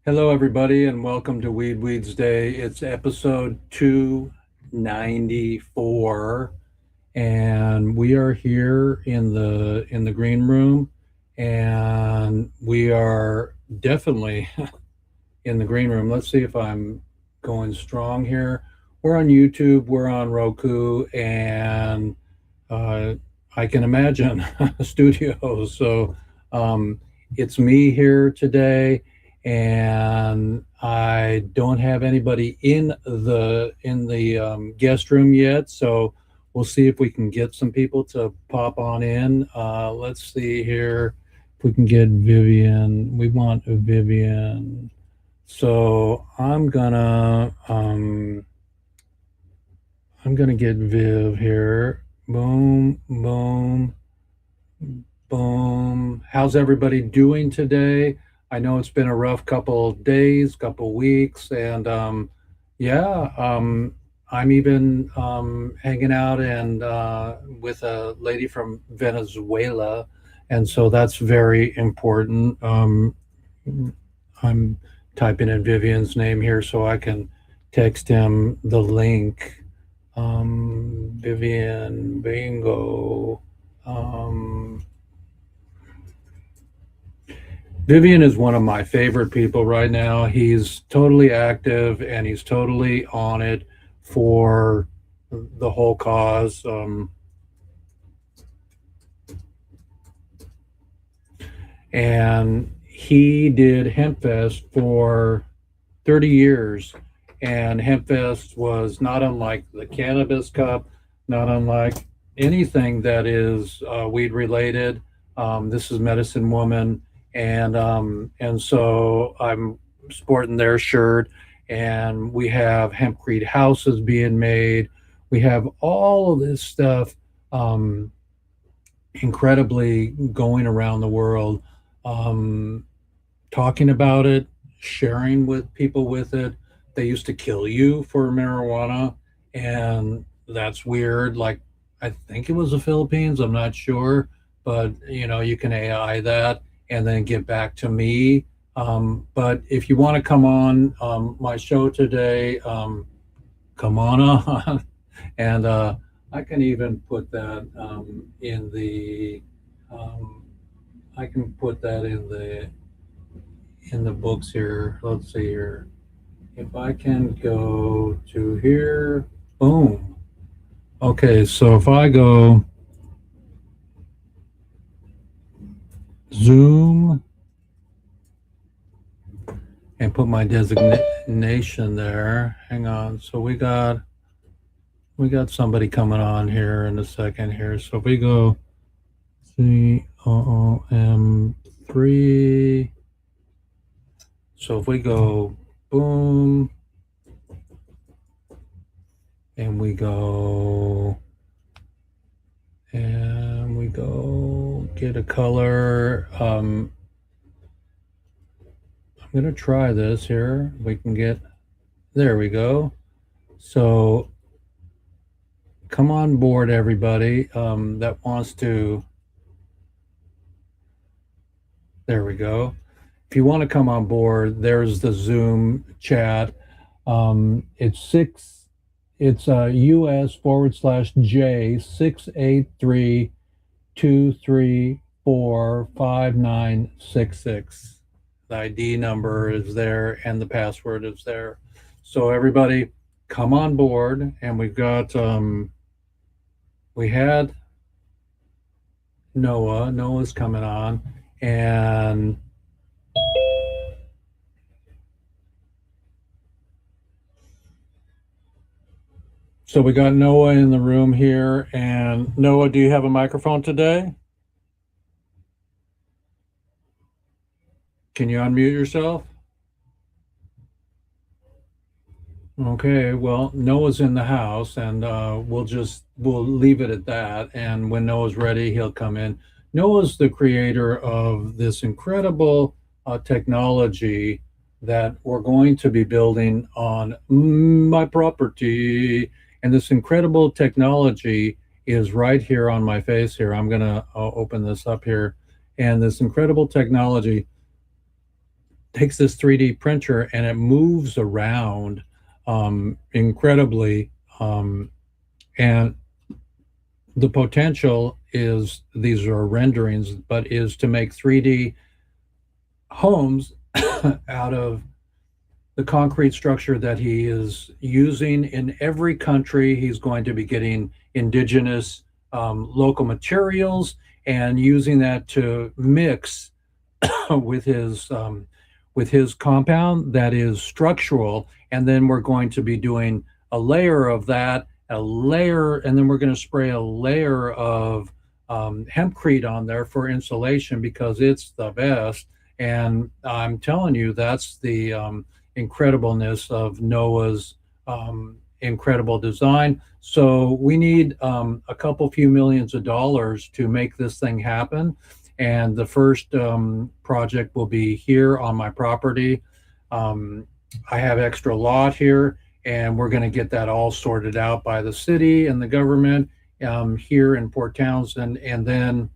Hello, everybody, and welcome to Weeds Day. It's episode 294, and we are here in the green room, and we are definitely in the green room. Let's see if I'm going strong here. We're on YouTube, we're on Roku, and uh, I can imagine studios. So um, it's me here today, and I don't have anybody in the guest room yet. So we'll see if we can get some people to pop on in. Let's see here if we can get Vivian. We want a Vivian. So I'm gonna get Viv here. Boom, boom, boom. How's everybody doing today? I know it's been a rough couple days, couple weeks, and yeah, I'm even hanging out and with a lady from Venezuela, and so that's very important. I'm typing in Vivian's name here so I can text him the link. Vivian Bingo. Um, Vivian is one of my favorite people right now. He's totally active and he's totally on it for the whole cause. And he did HempFest for 30 years. And HempFest was not unlike the Cannabis Cup, not unlike anything that is weed related. This is Medicine Woman, and so I'm sporting their shirt, and we have hempcrete houses being made. We have all of this stuff um, incredibly going around the world, um, talking about it, sharing with people with it. They used to kill you for marijuana, and that's weird. Like, I think it was the Philippines, I'm not sure, but you can AI that and then get back to me. But if you want to come on my show today, come on on. And I can even put that in the um, I can put that in the books here. Let's see here. If I can go to here, boom. Okay, so if I go Zoom and put my designation there, hang on. So we got somebody coming on here in a second here. So if we go COOM3, so if we go boom and we go get a color. I'm gonna try this here. We can get, there we go. So come on board, everybody that wants to. There we go. If you want to come on board, there's the Zoom chat. It's US/J 683-234-5966. The ID number is there and the password is there. So everybody come on board, and we had Noah's coming on, and so we got Noah in the room here. And Noah, do you have a microphone today? Can you unmute yourself? Okay, well, Noah's in the house, and we'll leave it at that. And when Noah's ready, he'll come in. Noah's the creator of this incredible technology that we're going to be building on my property. And this incredible technology is right here on my face here. I'm gonna open this up here, and this incredible technology takes this 3D printer and it moves around incredibly. And the potential is, these are renderings, but is to make 3D homes out of the concrete structure that he is using in every country. He's going to be getting indigenous local materials and using that to mix with his compound that is structural, and then we're going to be doing a layer of that, a layer, and then we're going to spray a layer of hempcrete on there for insulation because it's the best. And I'm telling you, that's the incredibleness of Noah's incredible design. So we need a couple few millions of dollars to make this thing happen. And the first project will be here on my property. Um, I have extra lot here, and we're going to get that all sorted out by the city and the government here in Port Townsend. And then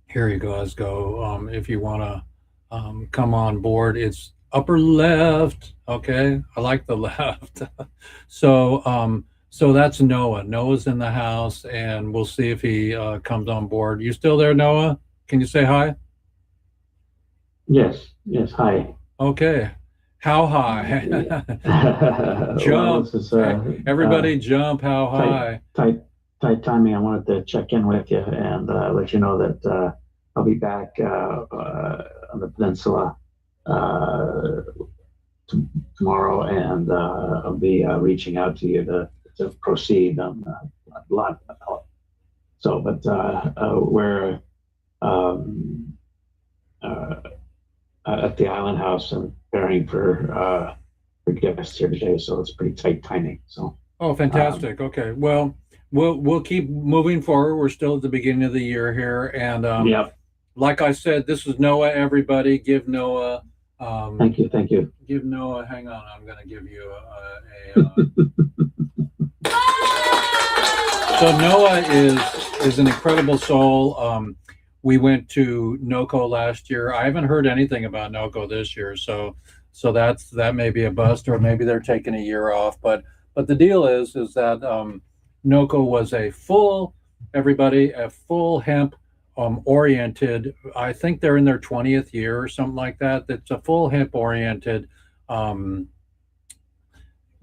here you go, Esco. If you want to come on board, it's upper left. Okay, I like the left. So that's Noah. Noah's in the house, and we'll see if he comes on board. You still there, Noah? Can you say hi? Yes, yes, hi. Okay. How high? Well, Jump. this is Everybody jump. How tight, high? tight, tight timing. I wanted to check in with you and let you know that I'll be back on the peninsula uh, tomorrow, and I'll be reaching out to you to proceed on a lot. So, but we're um, uh, at the Island House and preparing for guests here today, so it's pretty tight timing. So, Oh, um, fantastic. Okay. Well, we'll keep moving forward. We're still at the beginning of the year here, and yeah, like I said, this is Noah. Everybody, um, thank you. give Noah. Hang on, I'm going to give you a So Noah is an incredible soul. We went to NOCO last year. I haven't heard anything about NOCO this year, so that may be a bust, or maybe they're taking a year off. But the deal is that NOCO was a full hemp oriented. I think they're in their 20th year or something like that. That's a full hemp oriented um,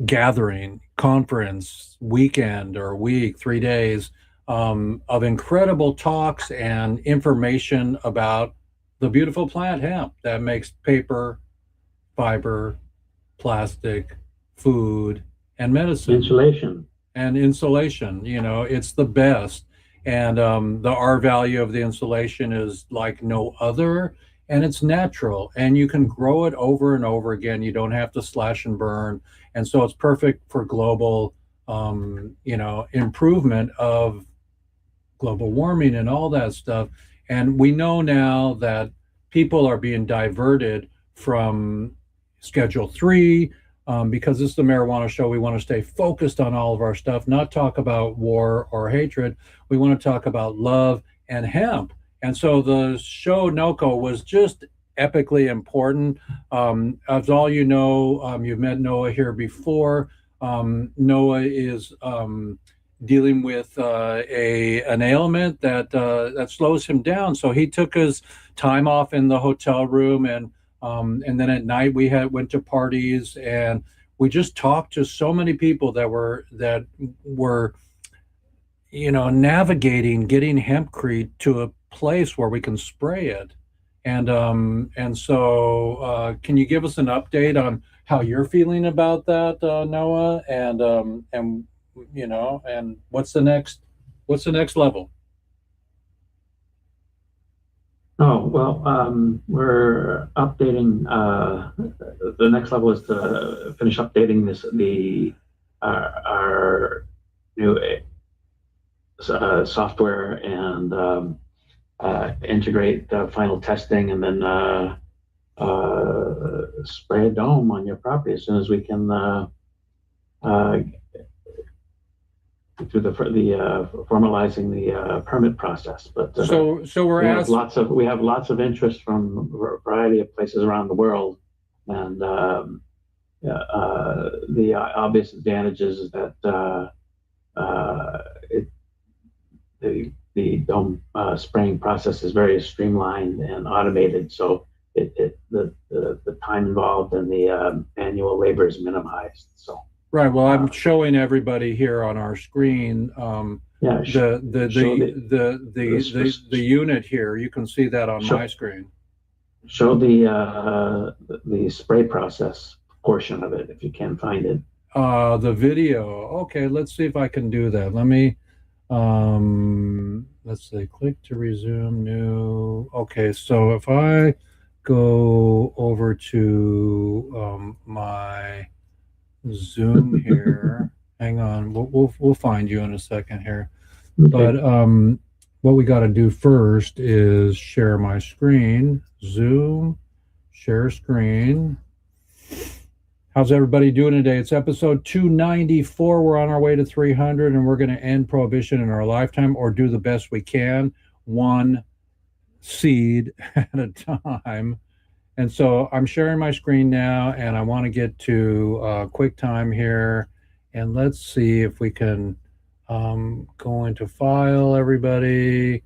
gathering, conference, weekend or week, 3 days of incredible talks and information about the beautiful plant hemp that makes paper, fiber, plastic, food, and medicine Insulation. and insulation. It's the best. And the R value of the insulation is like no other. And it's natural, and you can grow it over and over again. You don't have to slash and burn. And so it's perfect for global, improvement of global warming and all that stuff. And we know now that people are being diverted from Schedule 3 because this is the marijuana show. We want to stay focused on all of our stuff, not talk about war or hatred. We want to talk about love and hemp. And so the show NOCO was just epically important. As all you know, you've met Noah here before. Noah is dealing with an ailment that slows him down. So he took his time off in the hotel room, and then at night we went to parties, and we just talked to so many people that were navigating getting hempcrete to a place where we can spray it. And so can you give us an update on how you're feeling about that, Noah? And what's the next level? Oh, well, we're updating. The next level is to finish updating our new software and integrate final testing, and then spray a dome on your property as soon as we can uh, through the formalizing the permit process. But So we're asked. we have lots of interest from a variety of places around the world, and the obvious advantages is that the dome spraying process is very streamlined and automated, so the time involved and the manual labor is minimized. So Right. Well, I'm showing everybody here on our screen yeah, the unit here. You can see that on my screen. Show the spray process portion of it if you can find it. The video. Okay, let's see if I can do that. Let me let's see, click to resume new. Okay, so if I go over to my Zoom here, hang on, we'll find you in a second here. Okay. But what we got to do first is share my screen. Zoom, share screen. How's everybody doing today? It's episode 294. We're on our way to 300, and we're going to end prohibition in our lifetime, or do the best we can, one seed at a time. And so I'm sharing my screen now, and I want to get to QuickTime here. And let's see if we can go into File, everybody.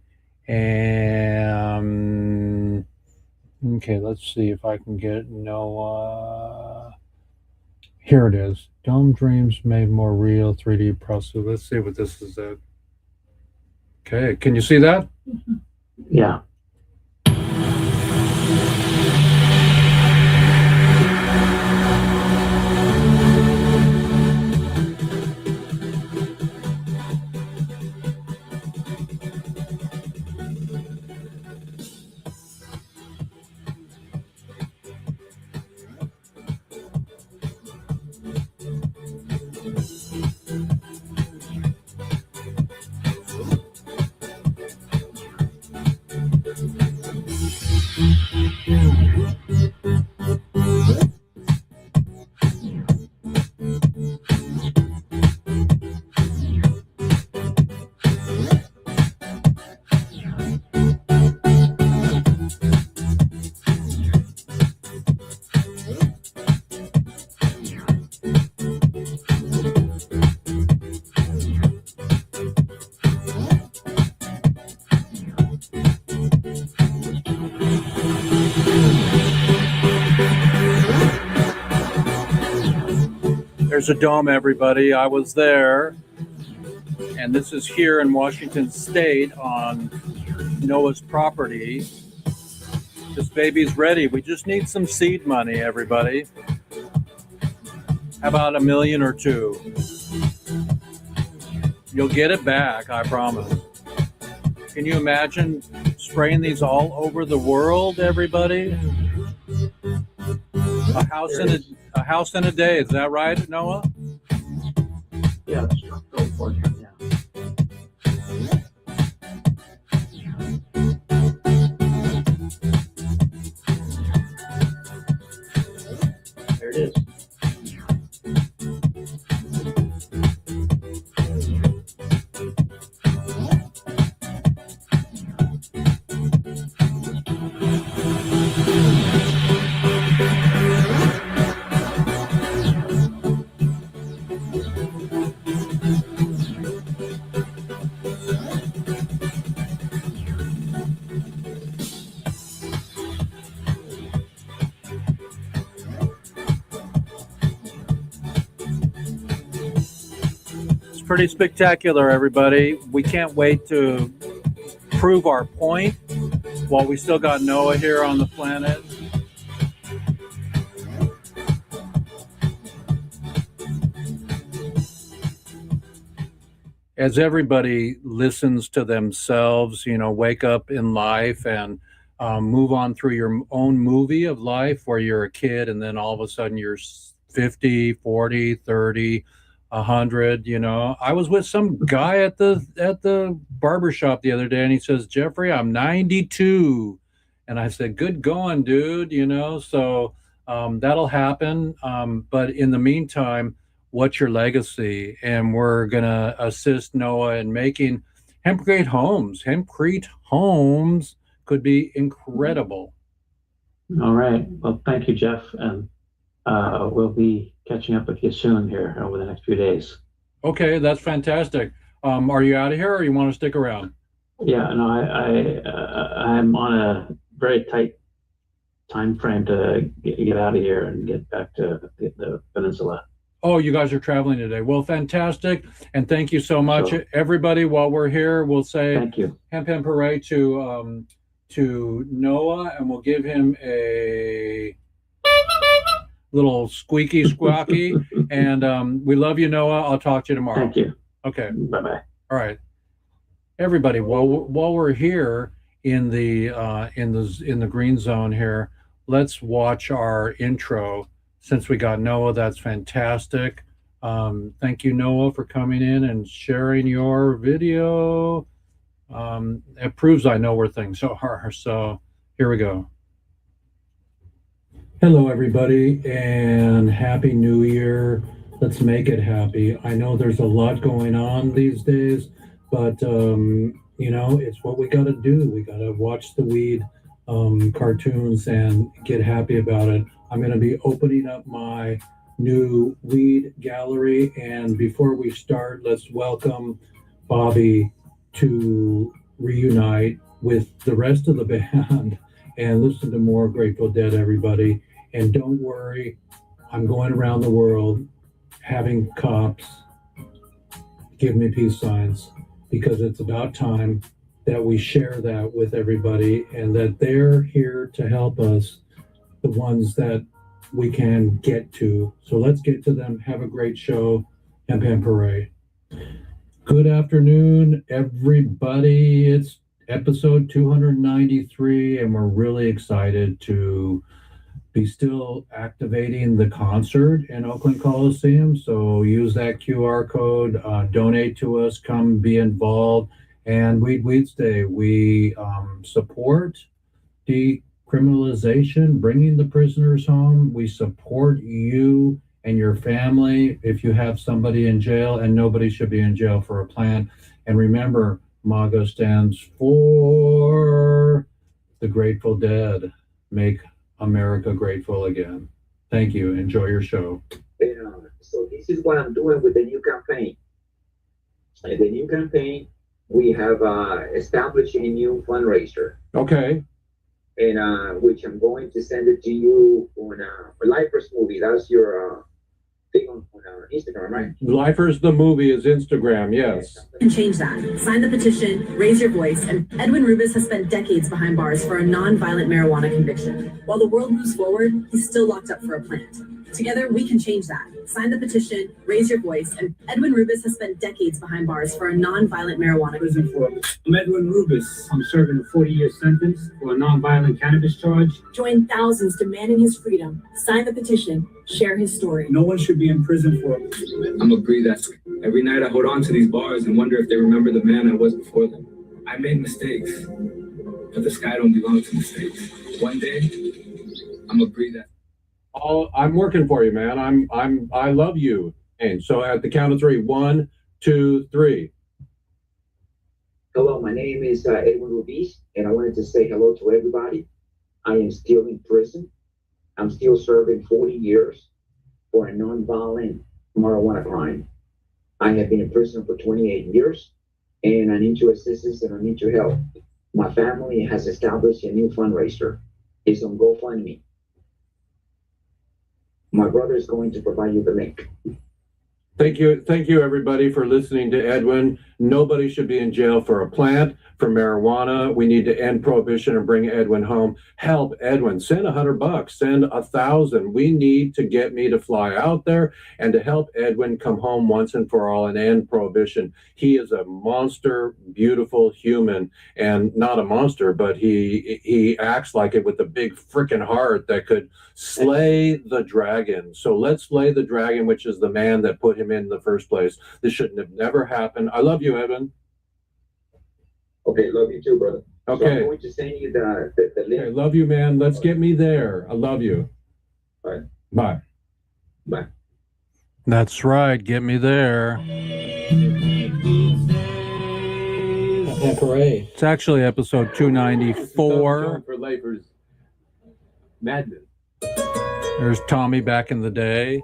And okay, let's see if I can get Noah. Here it is. Dome Dreams Made More Real 3D process. Let's see what this is. Okay, can you see that? Yeah. There's a dome, everybody. I was there. And this is here in Washington State on Noah's property. This baby's ready. We just need some seed money, everybody. How about $1 million or $2 million? You'll get it back, I promise. Can you imagine spraying these all over the world, everybody? A house in a day, is that right, Noah? Yeah, go for it. Yeah. There it is. Pretty spectacular, everybody. We can't wait to prove our point while we still got Noah here on the planet. As everybody listens to themselves, wake up in life and move on through your own movie of life where you're a kid and then all of a sudden you're 50, 40, 30, 100. I was with some guy at the barbershop the other day, and he says, Jeffrey, I'm 92. And I said, good going, dude. So that'll happen. But in the meantime, what's your legacy? And we're going to assist Noah in making hempcrete homes. Hempcrete homes could be incredible. All right. Well, thank you, Jeff. And we'll be catching up with you soon here over the next few days. Okay, that's fantastic. Are you out of here or you want to stick around? Yeah, no, I'm on a very tight time frame to get out of here and get back to the peninsula. Oh, you guys are traveling today. Well, fantastic. And thank you so much. So, everybody, while we're here, we'll say thank you. Hemp Hemp Hooray to Noah, and we'll give him a little squeaky squawky. And we love you, Noah. I'll talk to you tomorrow. Thank you. Okay. Bye-bye. All right. Everybody, while we're here in the green zone here, let's watch our intro. Since we got Noah, that's fantastic. Thank you, Noah, for coming in and sharing your video. It proves I know where things are. So here we go. Hello, everybody, and Happy New Year. Let's make it happy. I know there's a lot going on these days, but it's what we got to do. We got to watch the weed cartoons and get happy about it. I'm going to be opening up my new weed gallery, and before we start, let's welcome Bobby to reunite with the rest of the band and listen to more Grateful Dead, everybody. And don't worry, I'm going around the world having cops give me peace signs, because it's about time that we share that with everybody and that they're here to help us, the ones that we can get to. So let's get to them. Have a great show. Hemp Hemp Hooray. Good afternoon, everybody. It's episode 293, and we're really excited to be still activating the concert in Oakland Coliseum. So use that QR code, donate to us, come be involved. And Weeds Day, we support decriminalization, bringing the prisoners home. We support you and your family if you have somebody in jail, and nobody should be in jail for a plant. And remember, MAGA stands for the Grateful Dead. Make America grateful again. Thank you. Enjoy your show. So this is what I'm doing with the new campaign. The new campaign, we have established a new fundraiser. Okay. And which I'm going to send it to you on Lifers Movie. That's your thing on Instagram, right? Lifers the Movie is Instagram, yes. And change that. Sign the petition, raise your voice, and Edwin Rubis has spent decades behind bars for a non-violent marijuana conviction. While the world moves forward, he's still locked up for a plant. Together, we can change that. Sign the petition, raise your voice, and Edwin Rubis has spent decades behind bars for a non-violent marijuana prison for. I'm Edwin Rubis. I'm serving a 40-year sentence for a non-violent cannabis charge. Join thousands demanding his freedom. Sign the petition, share his story. No one should be in prison for. I'm a breed that every night I hold on to these bars and wonder if they remember the man I was before them. I made mistakes, but the sky don't belong to mistakes. One day, I'm a breed that. I'm working for you, man. I love you. And so at the count of three, 1, 2, 3. Hello, my name is Edwin Rubis, and I wanted to say hello to everybody. I am still in prison. I'm still serving 40 years for a non-violent marijuana crime. I have been in prison for 28 years, and I need your assistance and I need your help. My family has established a new fundraiser. It's on GoFundMe. My brother is going to provide you the link. Thank you, everybody, for listening to Edwin. Nobody should be in jail for a plant, for marijuana. We need to end prohibition and bring Edwin home. Help Edwin. Send $100. Send 1,000. We need to get me to fly out there and to help Edwin come home once and for all and end prohibition. He is a monster, beautiful human, and not a monster, but he acts like it with a big freaking heart that could slay the dragon. So let's slay the dragon, which is the man that put him in the first place. This shouldn't have never happened. I love you, Evan. Okay, love you too, brother. Okay. So I'm going to send you the link. Okay, love you, man. Let's get me there. I love you. Bye. Bye. Bye. That's right. Get me there. Parade. It's actually episode 294. For Lifers. Madness. There's Tommy back in the day.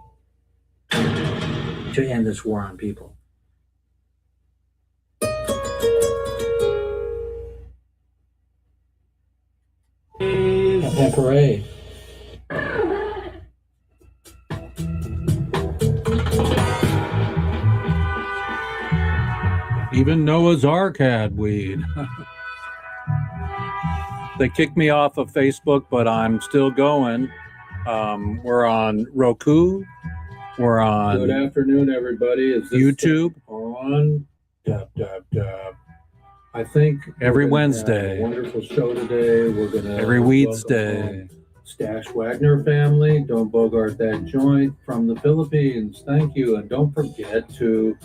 To end this war on people. Parade. Even Noah's Ark had weed. They kicked me off of Facebook, but I'm still going. We're on Roku. We're on Good afternoon, everybody. Is this YouTube. on? Dab, dab, dab. I think Every we're gonna have Wednesday. a wonderful show today. We're gonna Every Weeds Day. Stash Wagner family. Don't bogart that joint from the Philippines. Thank you, and don't forget to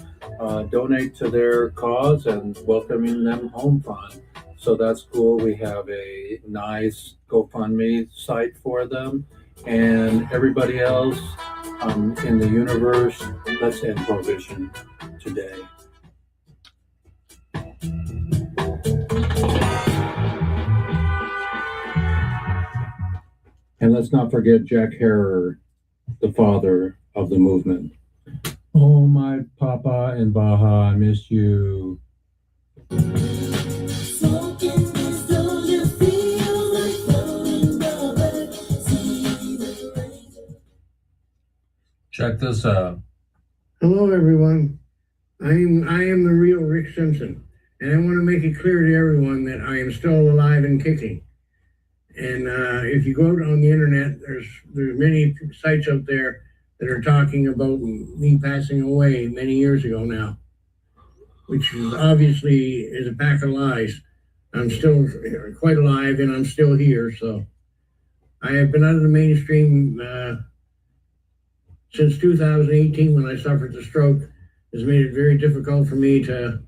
donate to their cause and welcoming them home fund. So that's cool. We have a nice GoFundMe site for them, and everybody else in the universe. Let's end prohibition today. And let's not forget Jack Herer, the father of the movement. Oh, my Papa in Baja, I miss you. Check this out. Hello, everyone. I am the real Rick Simpson, and I want to make it clear to everyone that I am still alive and kicking. And if you go on the internet, there's many sites out there that are talking about me passing away many years ago now, which is obviously is a pack of lies. I'm still quite alive, and I'm still here. So I have been out of the mainstream since 2018 when I suffered the stroke. Has made it very difficult for me to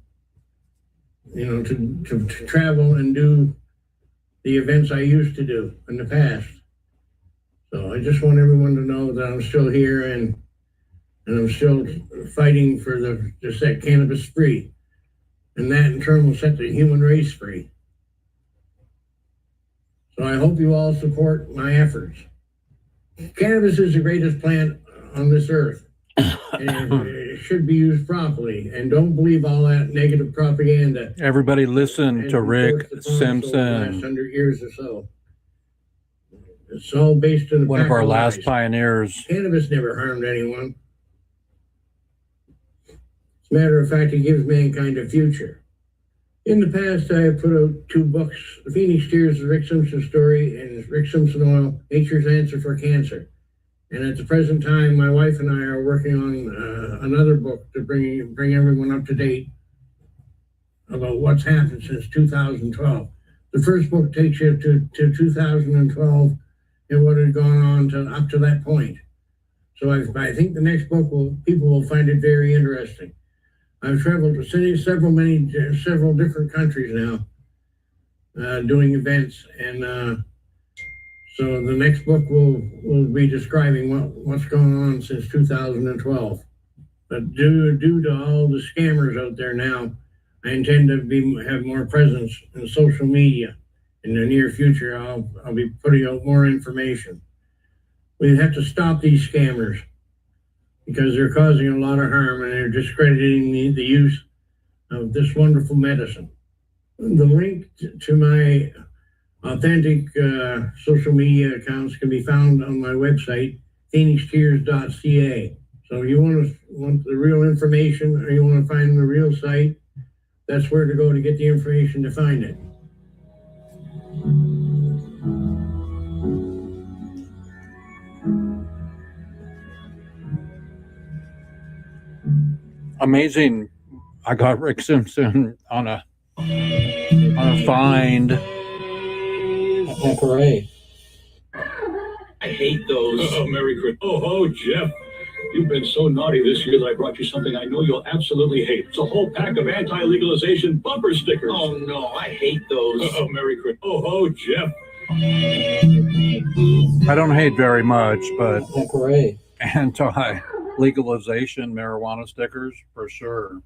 travel and do the events I used to do in the past. So I just want everyone to know that I'm still here and I'm still fighting for to set cannabis free. And that in turn will set the human race free. So I hope you all support my efforts. Cannabis is the greatest plant on this earth. And it should be used properly. And don't believe all that negative propaganda. Everybody listen to Rick Simpson. Last 100 years or so. It's all based on One of our last pioneers. Cannabis never harmed anyone. As a matter of fact, it gives mankind a future. In the past, I have put out 2 books, The Phoenix Tears, The Rick Simpson Story, and Rick Simpson Oil, Nature's Answer for Cancer. And at the present time, my wife and I are working on another book to bring everyone up to date about what's happened since 2012. The first book takes you to 2012 and what had gone on up to that point. So I think the next book people will find it very interesting. I've traveled to several different countries now, doing events, and so the next book will be describing what's going on since 2012. But due to all the scammers out there now, I intend to have more presence in social media. In the near future, I'll be putting out more information. We have to stop these scammers because they're causing a lot of harm and they're discrediting the use of this wonderful medicine. The link to my authentic social media accounts can be found on my website, phoenixtears.ca. So if you want the real information or you want to find the real site, that's where to go to get the information to find it. Amazing. I got Rick Simpson on a find. Parade. I hate those. Oh, Merry Christmas. Oh, Jeff. You've been so naughty this year that I brought you something I know you'll absolutely hate. It's a whole pack of anti-legalization bumper stickers. Oh, no, I hate those. Oh, Merry Christmas. Oh, Jeff. I don't hate very much, but Parade. anti legalization marijuana stickers for sure.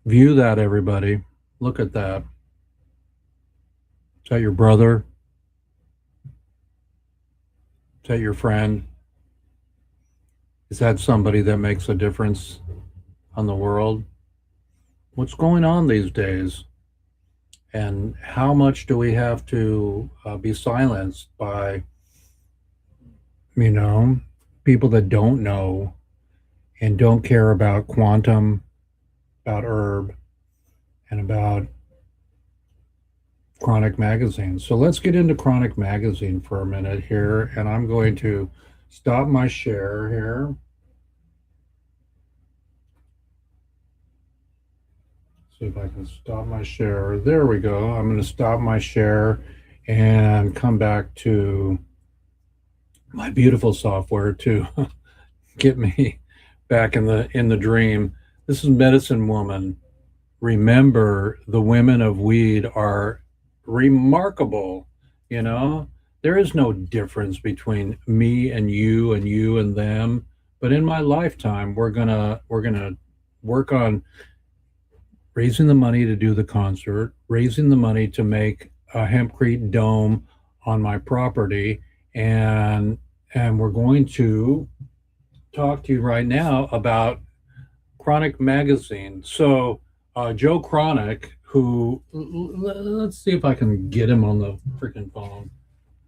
View that, everybody. Look at that. Is that your brother? Is that your friend? Is that somebody that makes a difference on the world? What's going on these days? And how much do we have to be silenced by, people that don't know and don't care about quantum, about herb, and about Chronic Magazine. So let's get into Chronic Magazine for a minute here, and I'm going to stop my share here. See if I can stop my share. There we go. I'm going to stop my share and come back to my beautiful software to get me back in the dream. This is Medicine Woman. Remember, the women of weed are remarkable. There is no difference between me and you and them. But in my lifetime, we're gonna work on raising the money to do the concert, raising the money to make a hempcrete dome on my property, and we're going to talk to you right now about Chronic Magazine. So Joe Chronic, who, let's see if I can get him on the freaking phone.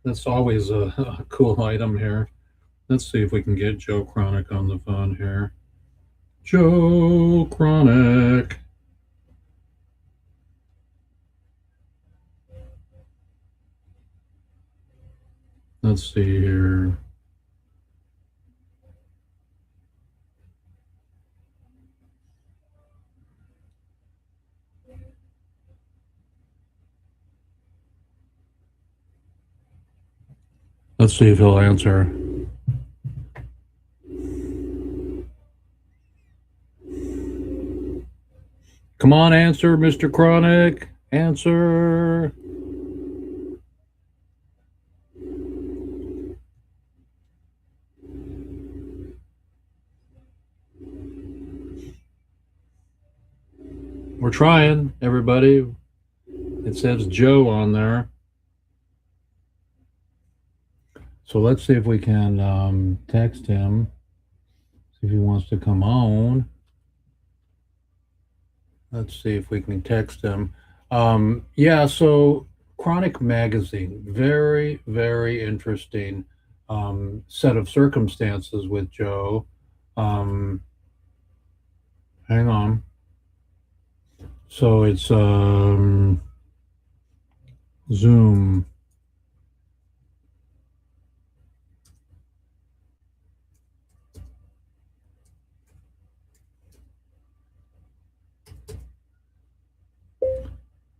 That's always a cool item here. Let's see if we can get Joe Chronic on the phone here. Joe Chronic. Let's see here. Let's see if he'll answer. Come on, answer, Mr. Chronic. Answer. We're trying, everybody. It says Joe on there. So let's see if we can text him, see if he wants to come on. Let's see if we can text him. Yeah, so Chronic Magazine, very, very interesting set of circumstances with Joe. Hang on. So it's Zoom.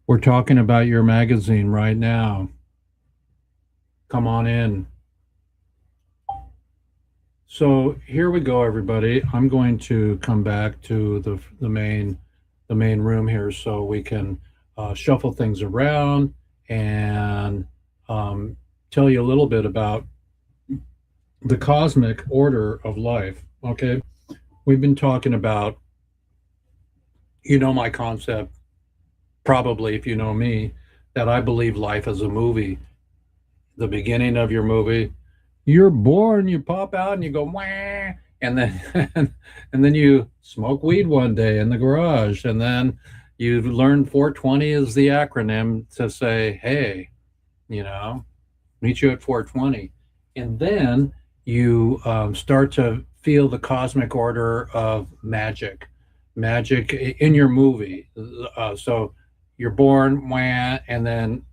We're talking about your magazine right now. Come on in. So here we go, everybody. I'm going to come back to the main room here so we can shuffle things around and tell you a little bit about the cosmic order of life. Okay, we've been talking about, my concept, probably, if you know me, that I believe life is a movie. The beginning of your movie, you're born, you pop out and you go, wah, and then and then you smoke weed one day in the garage, and then you learn 420 is the acronym to say, hey, meet you at 420. And then you start to feel the cosmic order of magic in your movie. So you're born, wah, and then,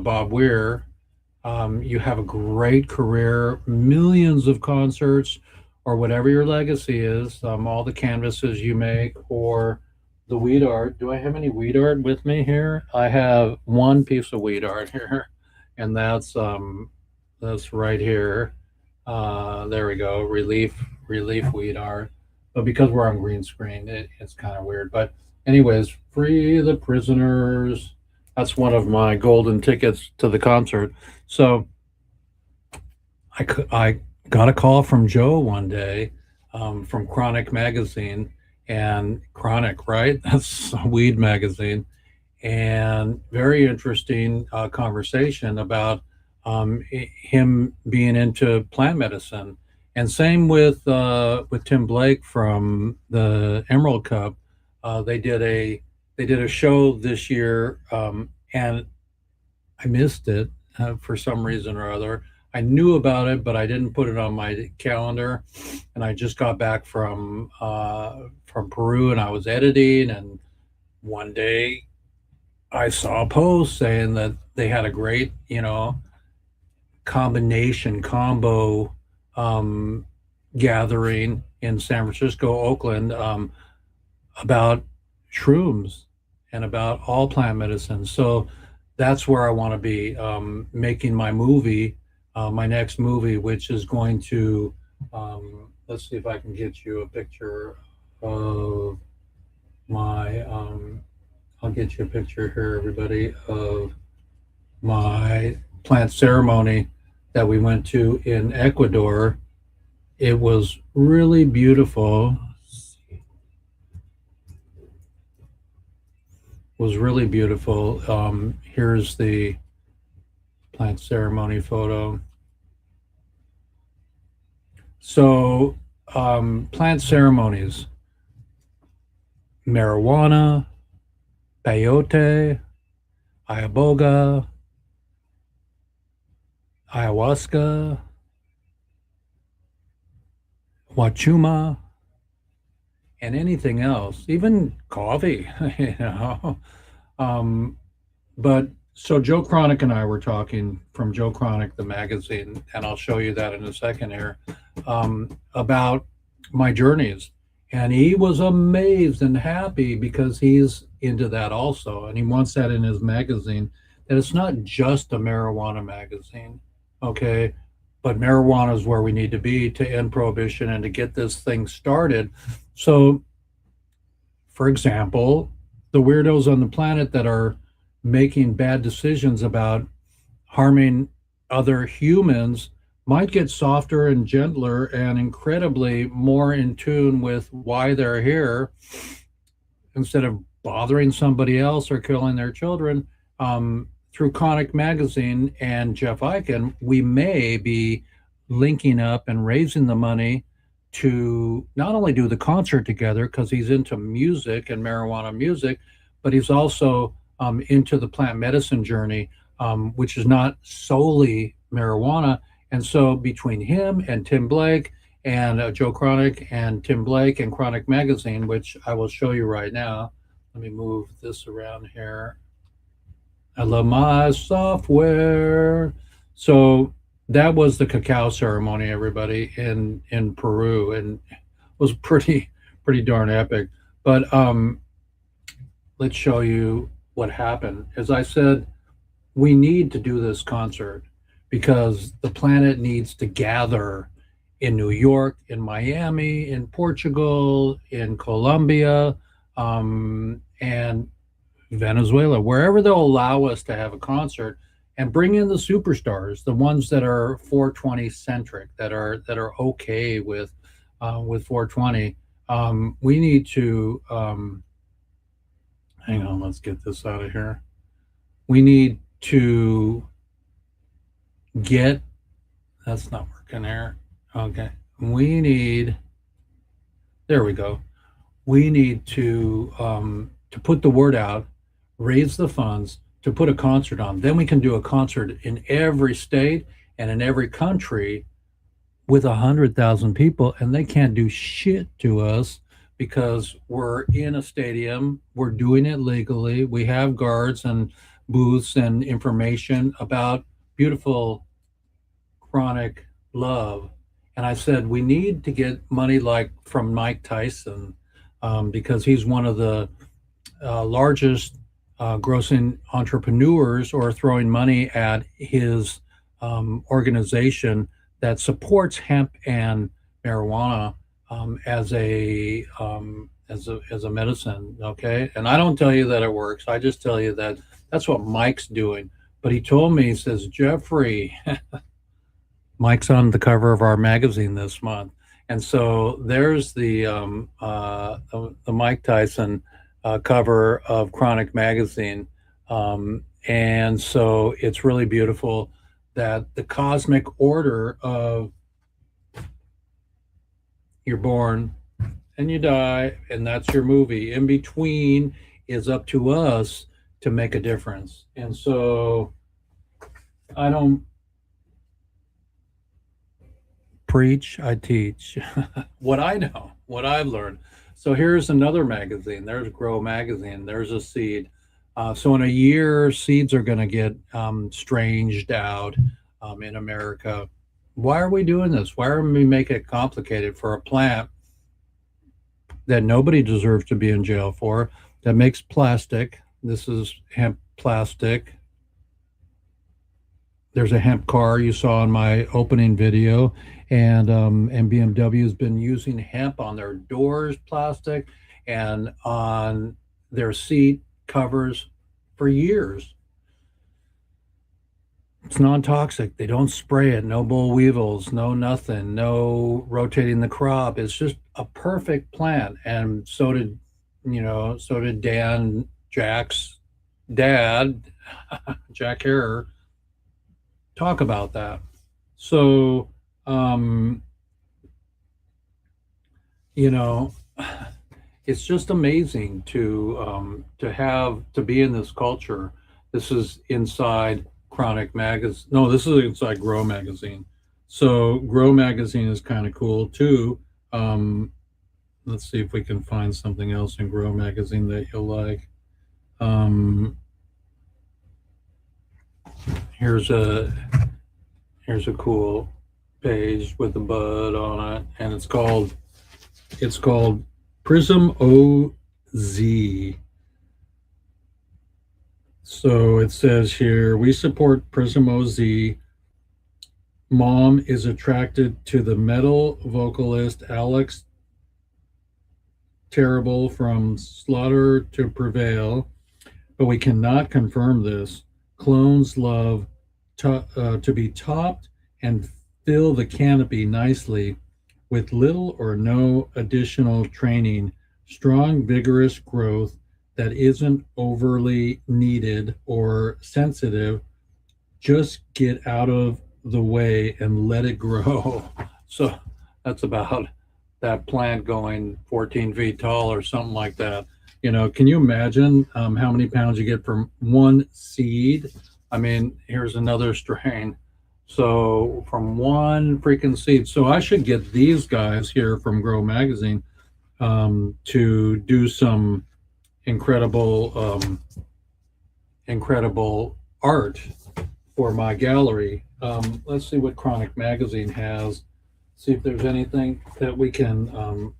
Bob Weir, you have a great career, millions of concerts, or whatever your legacy is, all the canvases you make, or the weed art. Do I have any weed art with me here? I have one piece of weed art here, and that's right here. There we go, relief weed art. But because we're on green screen, it's kind of weird. But anyways, free the prisoners, That's one of my golden tickets to the concert. So I got a call from Joe one day, from Chronic magazine, and Chronic, right? That's a weed magazine, and very interesting conversation about him being into plant medicine, and same with Tim Blake from the Emerald Cup. They did a show this year, and I missed it for some reason or other. I knew about it, but I didn't put it on my calendar. And I just got back from Peru, and I was editing. And one day, I saw a post saying that they had a great, combo um, gathering in San Francisco, Oakland, about shrooms and about all plant medicine. So that's where I want to be, making my movie, my next movie, which is going to, let's see if I can get you a picture of my, I'll get you a picture here, everybody, of my plant ceremony that we went to in Ecuador. It was really beautiful. Was really beautiful. Here's the plant ceremony photo. So, plant ceremonies: marijuana, peyote, ayaboga, ayahuasca, wachuma, and anything else, even coffee, you know. Um, but so Joe Chronic and I were talking from Joe Chronic, the magazine, and I'll show you that in a second here, about my journeys. And he was amazed and happy because he's into that also. And he wants that in his magazine, that it's not just a marijuana magazine, okay? But marijuana is where we need to be to end prohibition and to get this thing started. So, for example, the weirdos on the planet that are making bad decisions about harming other humans might get softer and gentler and incredibly more in tune with why they're here, instead of bothering somebody else or killing their children. Through Conic Magazine and Jeff Eichen, we may be linking up and raising the money to not only do the concert together, because he's into music and marijuana music, but he's also into the plant medicine journey, which is not solely marijuana. And so between him and Tim Blake and Joe Chronic and Tim Blake and Chronic Magazine, which I will show you right now. Let me move this around here. I love my software. So that was the cacao ceremony, everybody, in Peru, and it was pretty darn epic. But let's show you what happened. As I said, we need to do this concert because the planet needs to gather in New York, in Miami, in Portugal, in Colombia, and Venezuela, wherever they'll allow us to have a concert, and bring in the superstars, the ones that are 420 centric, that are okay with 420. We need to hang on. Let's get this out of here. We need to get. That's not working here. Okay. We need. There we go. We need to put the word out, raise the funds to put a concert on. Then we can do a concert in every state and in every country with 100,000 people, and they can't do shit to us because we're in a stadium. We're doing it legally. We have guards and booths and information about beautiful chronic love. And I said, we need to get money like from Mike Tyson, because he's one of the largest grossing entrepreneurs, or throwing money at his organization that supports hemp and marijuana as a medicine. Okay, and I don't tell you that it works. I just tell you that That's what Mike's doing. But he told me, he says, Jeffrey, Mike's on the cover of our magazine this month. And so there's the Mike Tyson cover of Chronic magazine. And so it's really beautiful that the cosmic order of you're born and you die, and that's your movie. In between is up to us to make a difference. And so I don't preach, I teach what I know, what I've learned. So here's another magazine. There's Grow magazine. There's a seed. So in a year, seeds are going to get stranged out in America. Why are we doing this? Why are we making it complicated for a plant that nobody deserves to be in jail for, that makes plastic? This is hemp plastic. There's a hemp car you saw in my opening video, and BMW has been using hemp on their doors, plastic, and on their seat covers for years. It's non-toxic. They don't spray it. No boll weevils, no nothing, no rotating the crop. It's just a perfect plant. And so did Dan Jack's dad, Jack Harrer, talk about that. So, it's just amazing to be in this culture. This is inside Chronic magazine. No, this is inside Grow magazine. So Grow magazine is kind of cool too. Let's see if we can find something else in Grow magazine that you'll like. Here's a cool page with a bud on it, and it's called Prism OZ. So it says here, we support Prism OZ. Mom is attracted to the metal vocalist Alex Terrible from Slaughter to Prevail, but we cannot confirm this. Clones love to be topped and fill the canopy nicely with little or no additional training. Strong, vigorous growth that isn't overly needed or sensitive. Just get out of the way and let it grow. So that's about that plant going 14 feet tall or something like that. Can you imagine how many pounds you get from one seed? I mean, here's another strain. So from one freaking seed. So I should get these guys here from Grow Magazine to do some incredible art for my gallery. Let's see what Chronic Magazine has. See if there's anything that we can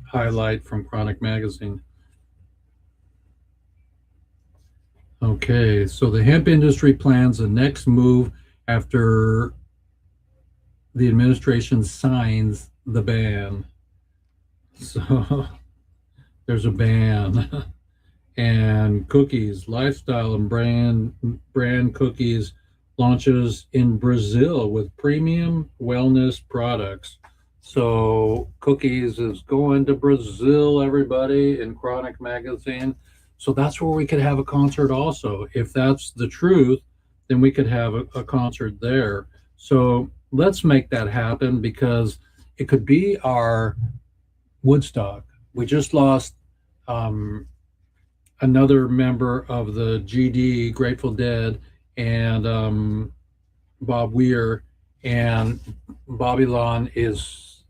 highlight from Chronic Magazine. Okay, so the hemp industry plans the next move after the administration signs the ban. So there's a ban. And cookies, lifestyle and brand cookies launches in Brazil with premium wellness products. So cookies is going to Brazil, everybody, in Chronic Magazine. So that's where we could have a concert also. If that's the truth, then we could have a concert there. So let's make that happen, because it could be our Woodstock. We just lost another member of the GD, Grateful Dead, and Bob Weir. And Bobby Lon is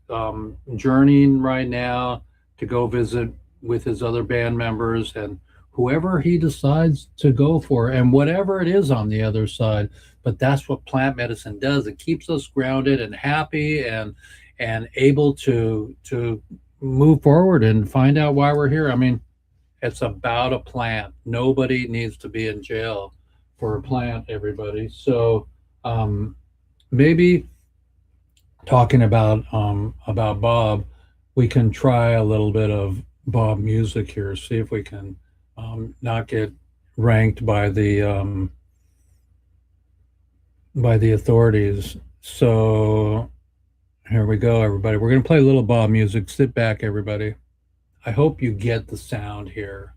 journeying right now to go visit with his other band members and whoever he decides to go for, and whatever it is on the other side. But that's what plant medicine does. It keeps us grounded and happy and able to move forward and find out why we're here. I mean, it's about a plant. Nobody needs to be in jail for a plant, everybody. So maybe talking about Bob, we can try a little bit of Bob music here, see if we can not get ranked by the authorities. So here we go, everybody. We're gonna play a little Bob music. Sit back, everybody. I hope you get the sound here.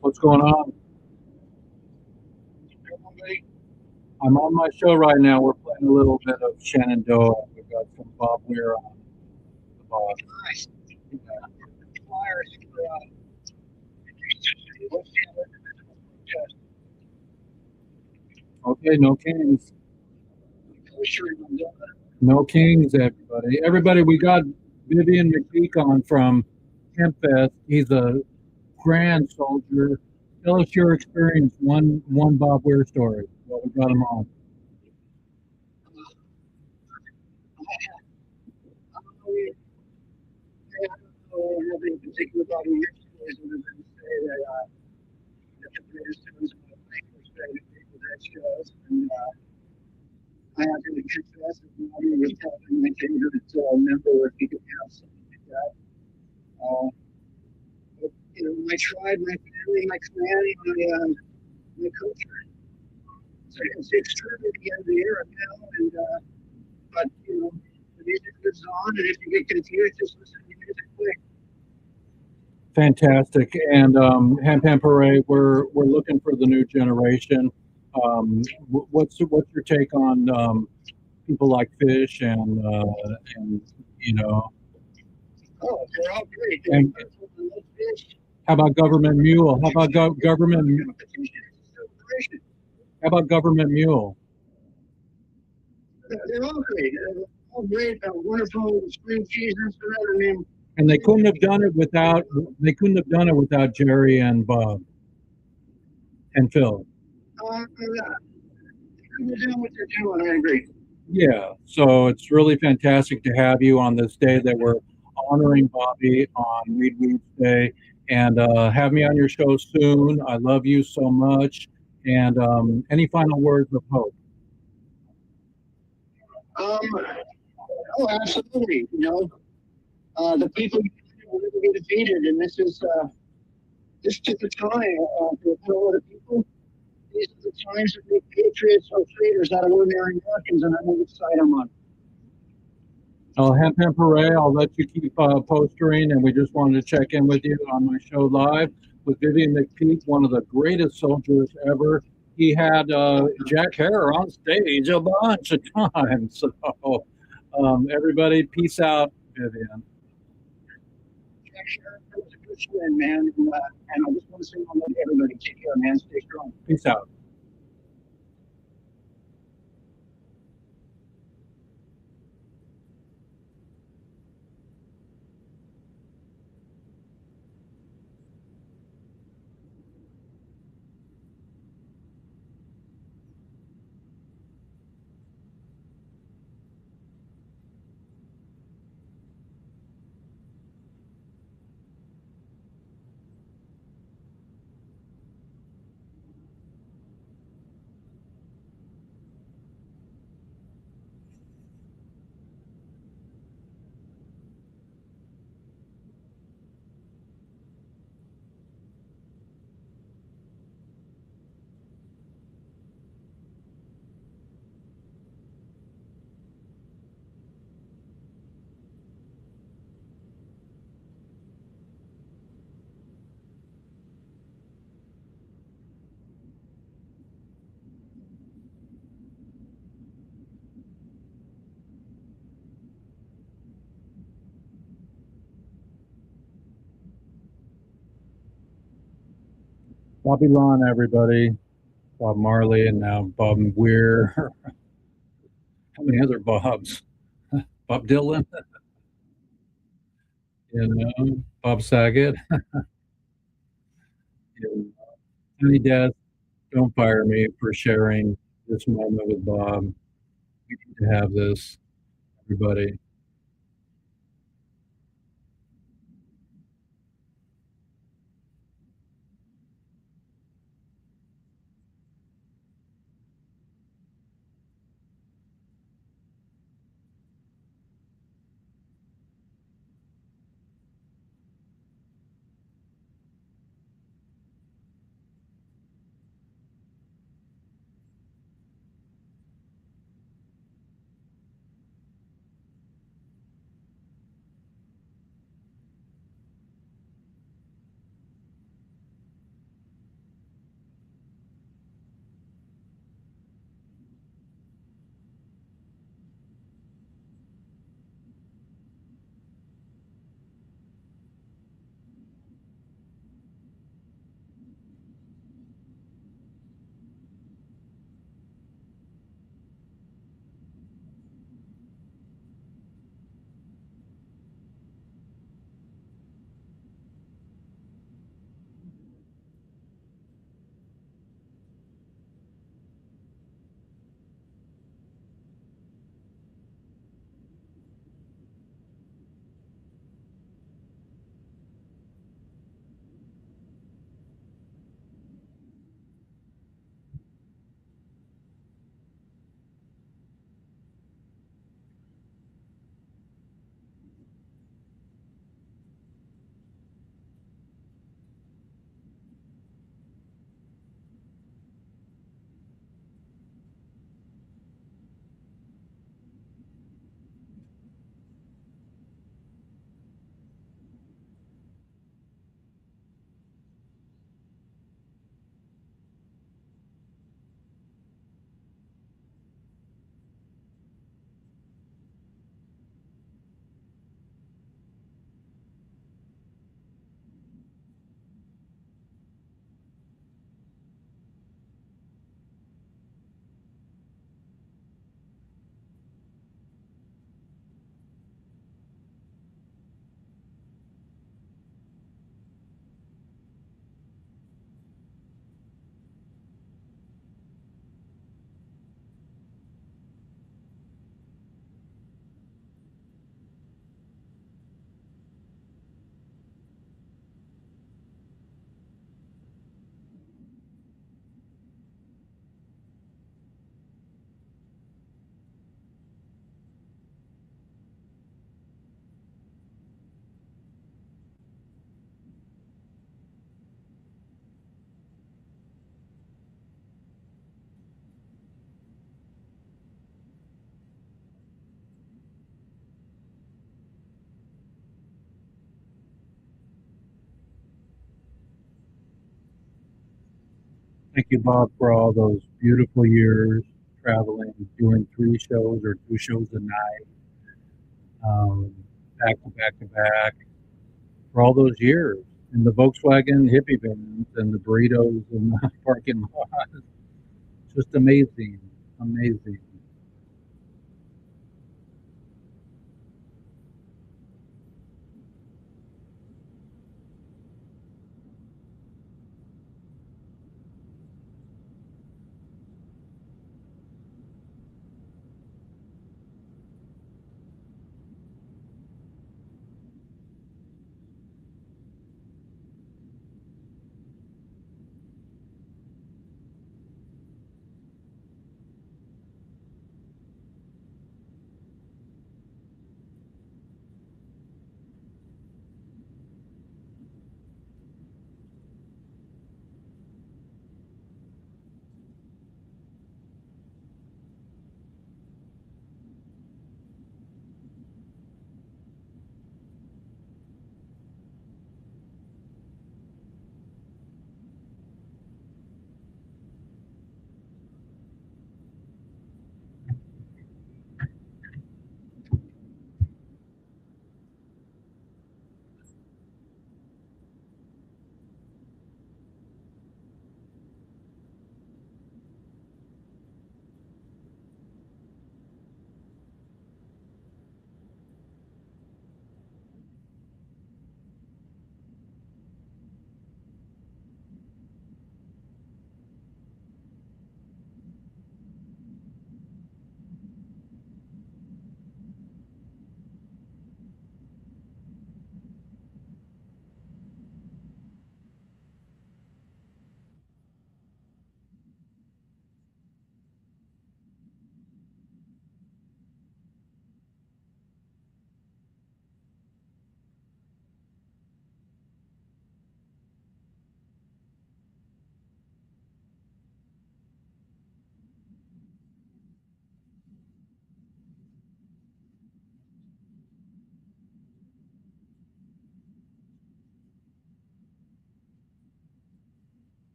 What's going on? I'm on my show right now. We're playing a little bit of Shenandoah. We've got some Bob Weir on the Bob. Nice. Okay, no kings. No kings, everybody. Everybody, we got Vivian McGeek on from Hempfest. He's a grand soldier. Tell us your experience, one Bob Weir story. Well, we got him on. I don't have any particular Bobby Weir stories other than to say that the greatest tunes of my perspective people that shows. And I have to confess that Bobby was telling my favorite member if he could have something like that. But, my tribe, my family, my clan, my culture. So it's extremely the end of the era now, and but the music lives on, and if you get confused, just listen to the music quick. Fantastic. And Ham Pam Parade, we're looking for the new generation. What's your take on people like Fish and Oh, they're all great. And how about Government Mule? How about Government? How about Government Mule? They're all great. They're all great. Wonderful spring seasons. I mean, And they couldn't have done it without Jerry and Bob and Phil. They're doing what they're doing. I agree. Yeah, so it's really fantastic to have you on this day that we're honoring Bobby on Weeds Day, and have me on your show soon. I love you so much. And any final words of hope? Oh, absolutely. The people will never be defeated, and this took the time for a lot of people. These are the times that make patriots or traitors out of ordinary Americans, and I know which side I'm on. Oh, Hemp Hemp Hooray, I'll let you keep postering, and we just wanted to check in with you on my show live with Vivian McPeak, one of the greatest soldiers ever. He had Jack Hare on stage a bunch of times. So, everybody, peace out, Vivian. Jack Sheriff was a good friend, man, and I just want to say hello to everybody. Take care, man. Stay strong. Peace out. Bobby Lon, everybody. Bob Marley, and now Bob Weir. How many other Bobs? Bob Dylan, Bob Saget. Honey Death, don't fire me for sharing this moment with Bob. We need to have this, everybody. Thank you, Bob, for all those beautiful years traveling, doing 3 shows or 2 shows a night, back to back to back, for all those years in the Volkswagen hippie vans and the burritos in the parking lot. Just amazing, amazing.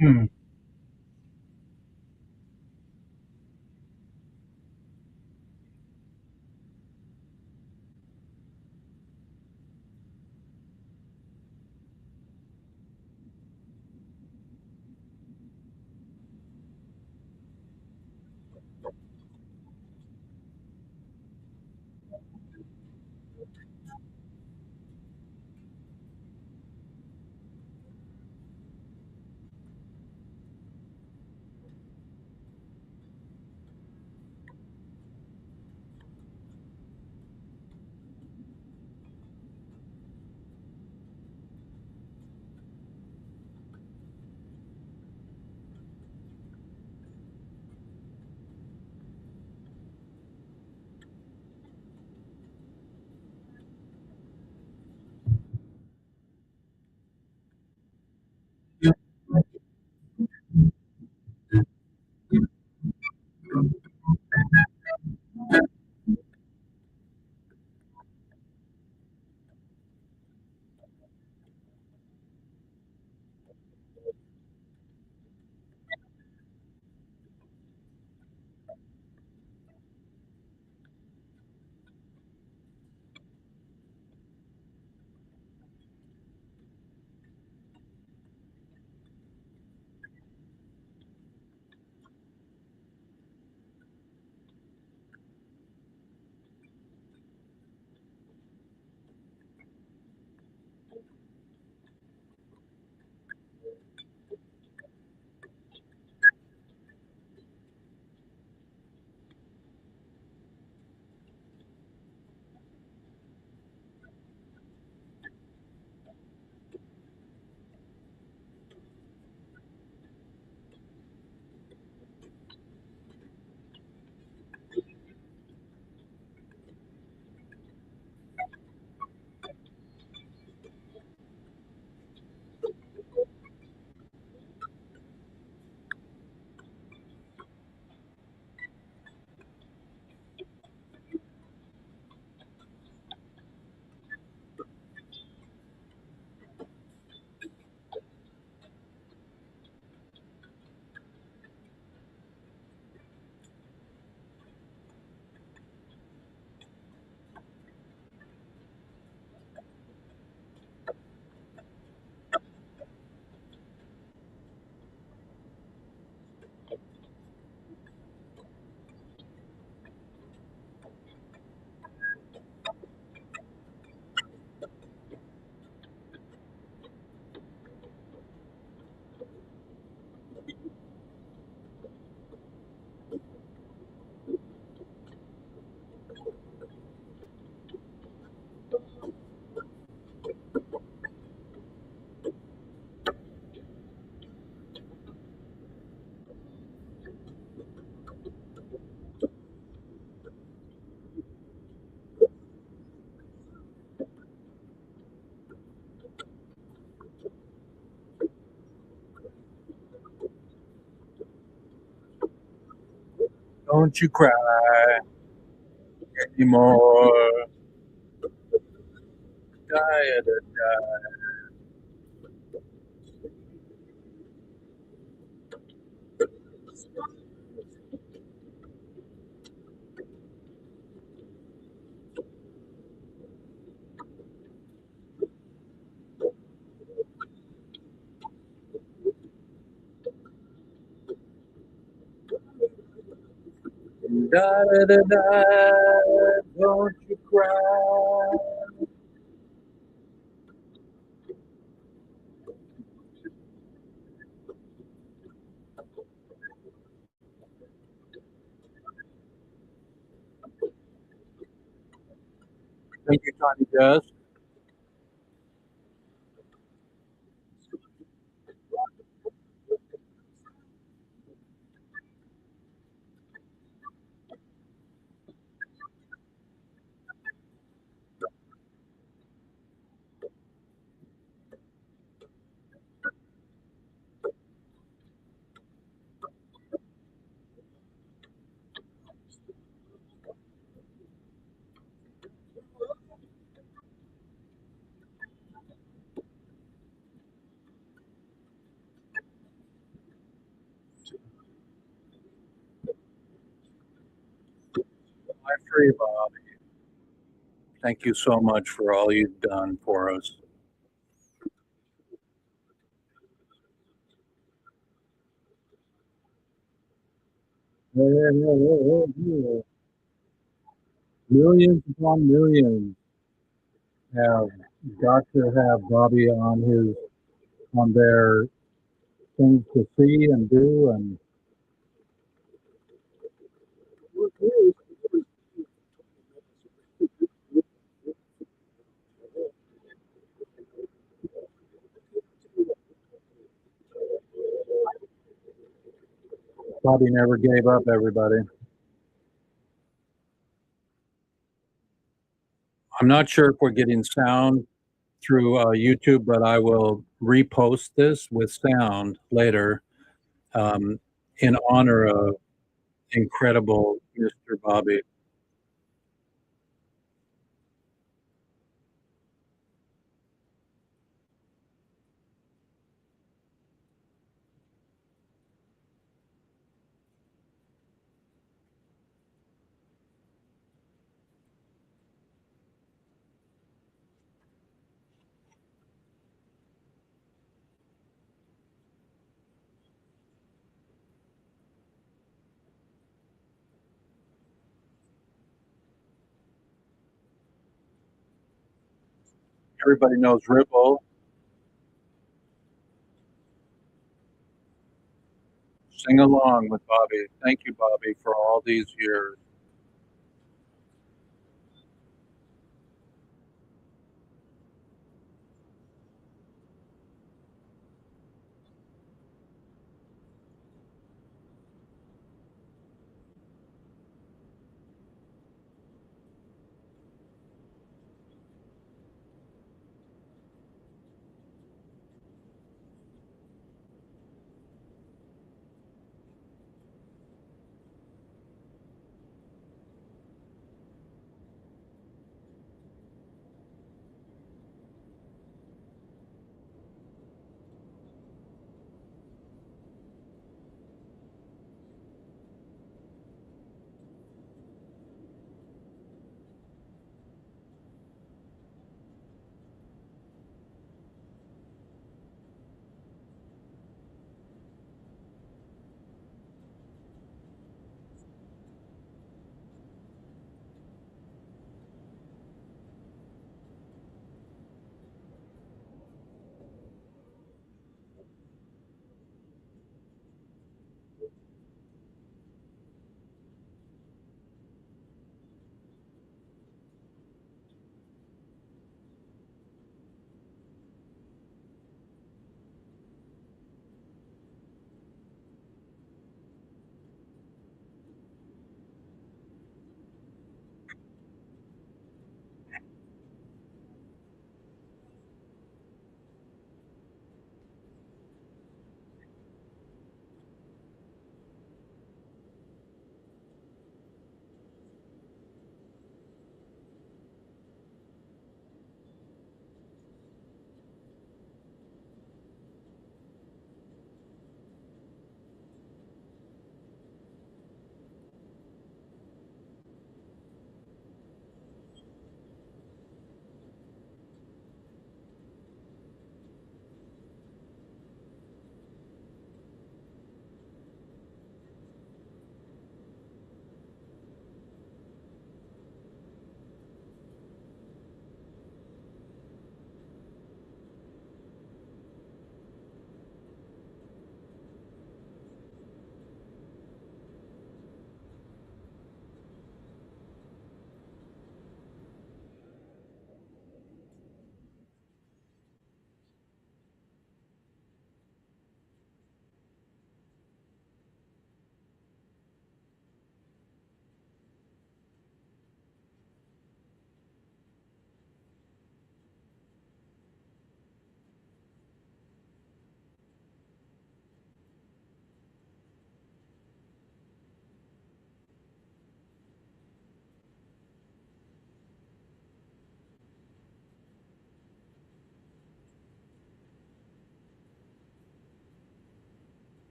Hmm. Don't you cry anymore. Die, da, da, da, da, don't you cry. Thank you, Tiny Desk. free, Bobby. Thank you so much for all you've done for us. Millions upon millions have got to have Bobby on their things to see and do, and Bobby never gave up, everybody. I'm not sure if we're getting sound through YouTube, but I will repost this with sound later in honor of incredible Mr. Bobby. Everybody knows Ripple. Sing along with Bobby. Thank you, Bobby, for all these years.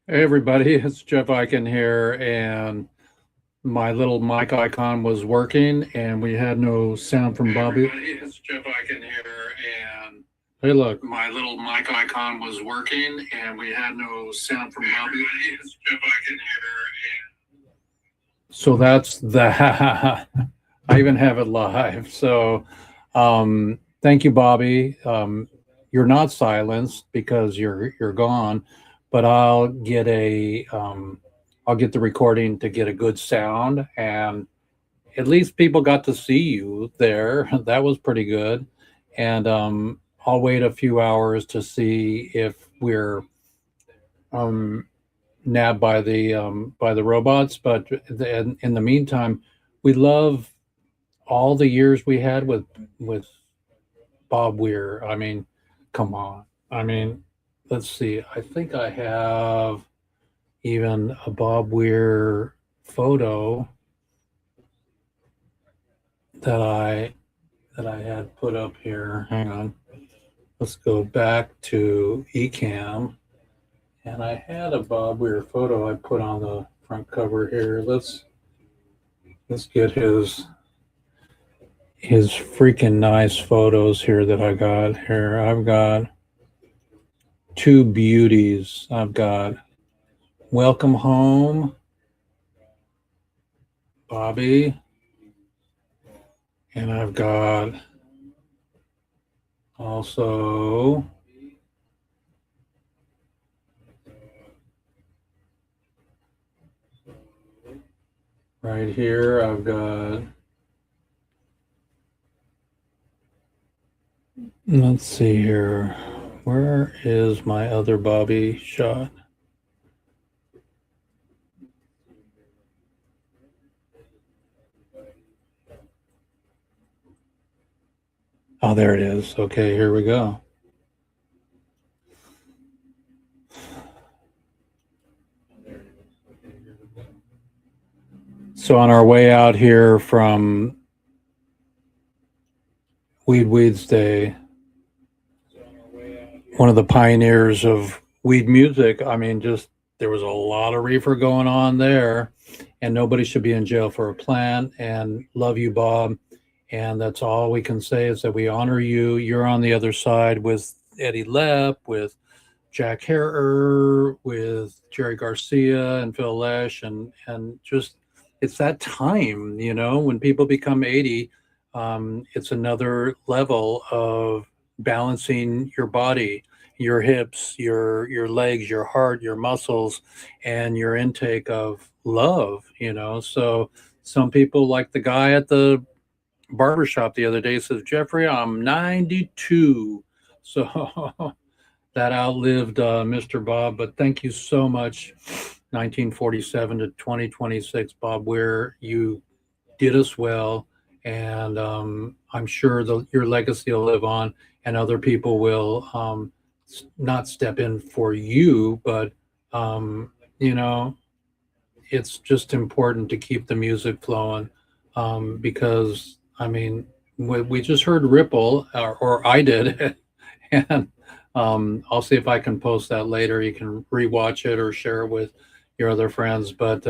Hey everybody, it's Jeff Eichen here, and my little mic icon was working, and we had no sound from Bobby. Hey everybody, it's Jeff Eichen here, and hey, look, my little mic icon was working, and we had no sound from Bobby. Hey everybody, it's Jeff Eichen here, and so that's the. I even have it live. So, thank you, Bobby. You're not silenced because you're gone, but I'll get the recording to get a good sound, and at least people got to see you there. That was pretty good. And I'll wait a few hours to see if we're um, nabbed by the robots. But in the meantime, we love all the years we had with Bob Weir. I mean, come on. I mean, let's see. I think I have even a Bob Weir photo that I had put up here. Hang on. Let's go back to Ecamm. And I had a Bob Weir photo I put on the front cover here. Let's get his freaking nice photos here that I got here. I've got two beauties. I've got Welcome Home, Bobby, and I've got also right here, I've got, let's see here. Where is my other Bobby shot? Oh, there it is. Okay, here we go. So on our way out here from Weeds Day, one of the pioneers of weed music, I mean, just there was a lot of reefer going on there, and nobody should be in jail for a plant. And love you, Bob. And that's all we can say is that we honor you. You're on the other side with Eddie Lepp, with Jack Harrer, with Jerry Garcia and Phil Lesh, and just it's that time, when people become 80, it's another level of balancing your body, your hips, your legs, your heart, your muscles, and your intake of love. So some people, like the guy at the barbershop the other day, says, Jeffrey, I'm 92. So that outlived Mr. Bob, but thank you so much. 1947 to 2026, Bob Weir, you did us well, and I'm sure your legacy will live on, and other people will not step in for you, but you know, it's just important to keep the music flowing, because I mean, we just heard Ripple, or I did, and I'll see if I can post that later. You can rewatch it or share it with your other friends. But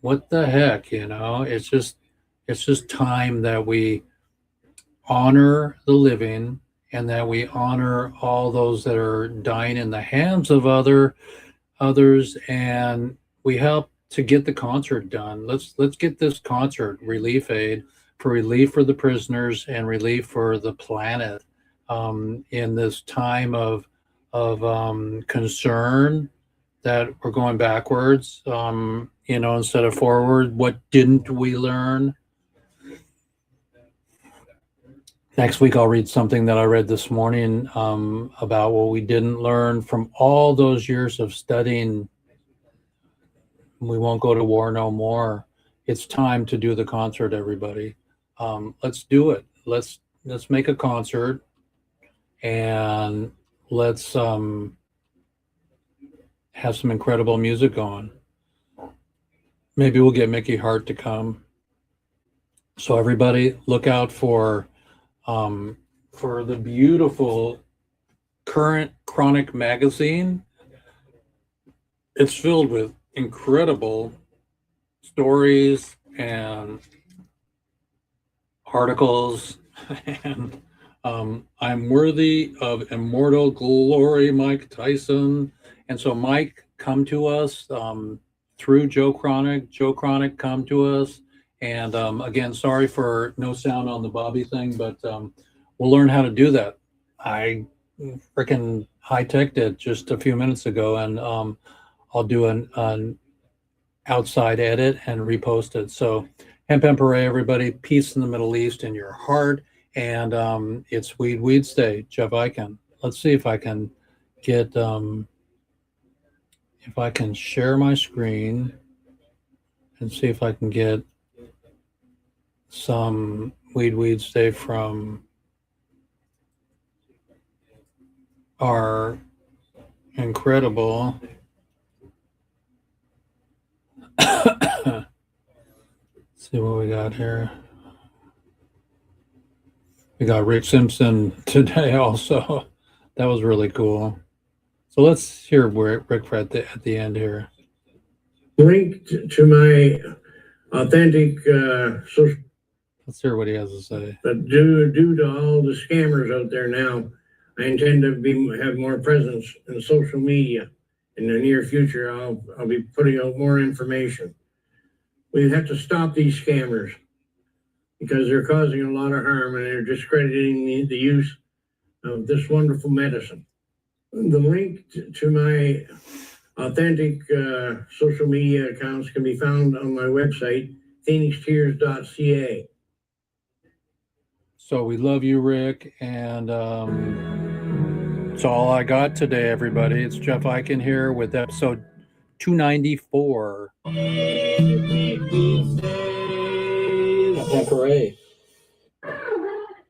what the heck, it's just time that we honor the living, and that we honor all those that are dying in the hands of others, and we help to get the concert done. Let's get this concert relief aid for relief for the prisoners and relief for the planet, in this time of concern that we're going backwards, instead of forward. What didn't we learn? Next week, I'll read something that I read this morning, about what we didn't learn from all those years of studying. We won't go to war no more. It's time to do the concert, everybody. Let's do it. Let's make a concert, and let's have some incredible music on. Maybe we'll get Mickey Hart to come. So everybody, look out for the beautiful Current Chronic magazine. it's filled with incredible stories and articles, and I'm worthy of immortal glory, Mike Tyson. And so, Mike, come to us through Joe Chronic. Joe Chronic, come to us. And again, sorry for no sound on the Bobby thing, but we'll learn how to do that. I freaking high teched it just a few minutes ago, and I'll do an outside edit and repost it. So, hemp hooray, everybody. Peace in the Middle East in your heart. And it's Weeds Day, Jeff Eichen. Let's see if I can get, if I can share my screen and see if I can get some Weeds Day from our incredible see what we got here. We got Rick Simpson today also. That was really cool. So let's hear Rick at the end here. Link to my authentic social. Let's hear what he has to say. But due to all the scammers out there now, I intend to have more presence in social media. In the near future, I'll be putting out more information. We have to stop these scammers because they're causing a lot of harm and they're discrediting the use of this wonderful medicine. The link to my authentic social media accounts can be found on my website, phoenixtears.ca. So we love you, Rick, and that's all I got today, everybody. It's Jeff Eichen here with episode 294. Hooray.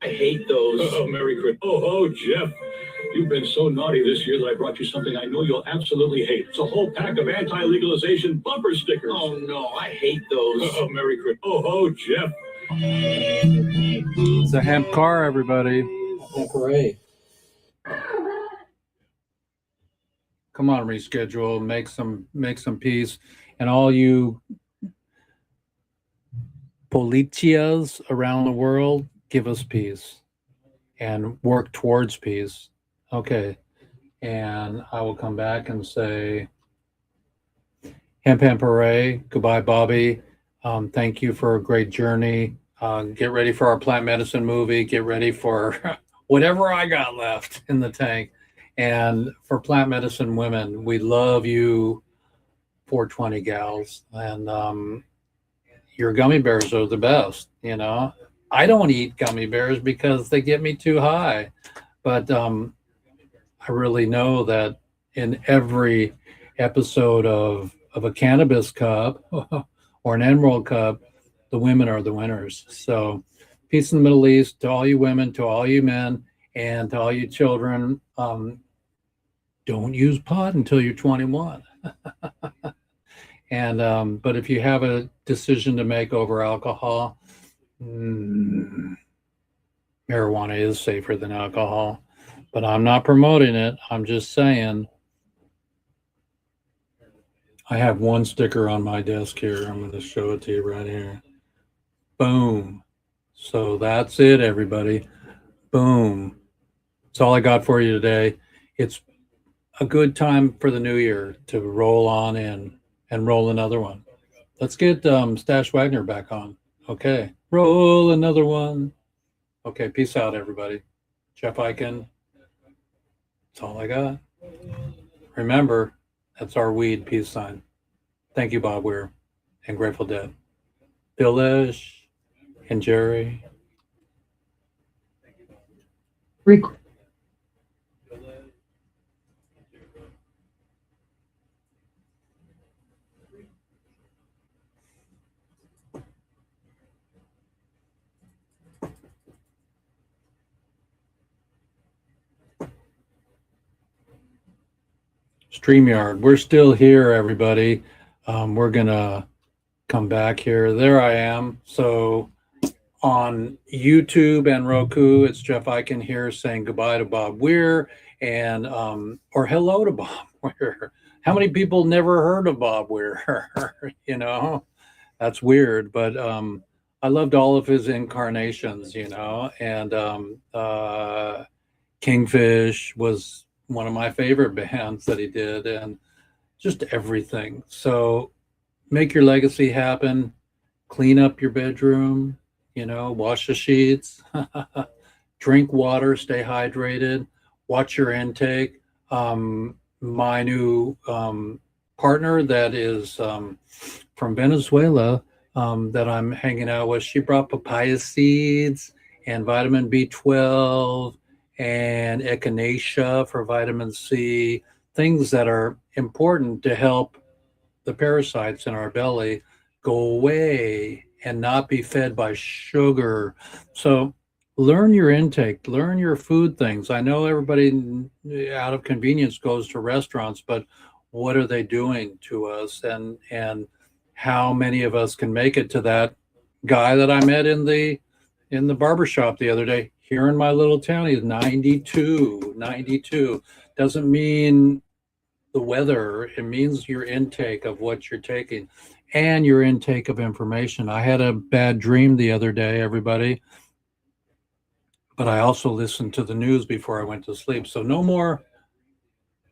I hate those. Oh, Merry Christmas. Oh, Jeff. You've been so naughty this year that I brought you something I know you'll absolutely hate. It's a whole pack of anti-legalization bumper stickers. Oh, no, I hate those. Oh, Merry Christmas. Oh, Jeff. It's a hemp car, everybody. Hooray. Come on, reschedule. Make some peace. And all you policias around the world, give us peace and work towards peace. Okay. And I will come back and say, hemp hooray. Goodbye, Bobby. Thank you for a great journey. Get ready for our plant medicine movie. Get ready for whatever I got left in the tank. And for plant medicine women, we love you, 420 gals. And your gummy bears are the best, you know. I don't eat gummy bears because they get me too high. But I really know that in every episode of a cannabis cup or an emerald cup, the women are the winners. So peace in the Middle East to all you women, to all you men, and to all you children. Don't use pot until you're 21. And but if you have a decision to make over alcohol, marijuana is safer than alcohol. But I'm not promoting it. I'm just saying. I have one sticker on my desk here. I'm going to show it to you right here. Boom. So that's it, everybody. Boom. That's all I got for you today. It's a good time for the new year to roll on in and roll another one. Let's get Stash Wagner back on. Okay. Roll another one. Okay. Peace out, everybody. Jeff Eichen. That's all I got. Remember, that's our weed peace sign. Thank you, Bob Weir and Grateful Dead. Bill Esch and Jerry. StreamYard. We're still here, everybody. We're going to come back here. There I am. So on YouTube and Roku, it's Jeff Eichen here saying goodbye to Bob Weir and or hello to Bob Weir. How many people never heard of Bob Weir? You know, that's weird, but I loved all of his incarnations, you know, and Kingfish was one of my favorite bands that he did, and just everything. So make your legacy happen, clean up your bedroom, you know, wash the sheets, drink water, stay hydrated, watch your intake. My new partner that is from Venezuela that I'm hanging out with, she brought papaya seeds and vitamin B12 and echinacea for vitamin C, things that are important to help the parasites in our belly go away and not be fed by sugar. So learn your intake, learn your food things. I know everybody out of convenience goes to restaurants, but what are they doing to us? And how many of us can make it to that guy that I met in the barber shop the other day here in my little town? He's 92. Doesn't mean the weather, it means your intake of what you're taking and your intake of information. I had a bad dream the other day, everybody, but I also listened to the news before I went to sleep. So no more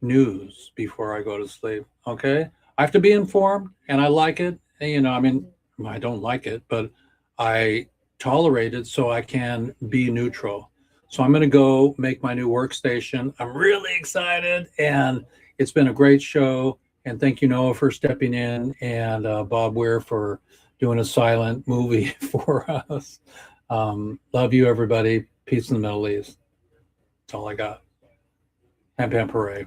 news before I go to sleep. Okay. I have to be informed, and I like it. And, you know, I mean, I don't like it, but I tolerate it so I can be neutral. So I'm going to go make my new workstation. I'm really excited, and it's been a great show. And thank you, Noah, for stepping in, and Bob Weir for doing a silent movie for us. Love you, everybody. Peace in the Middle East. That's all I got. Pam Pam Hooray.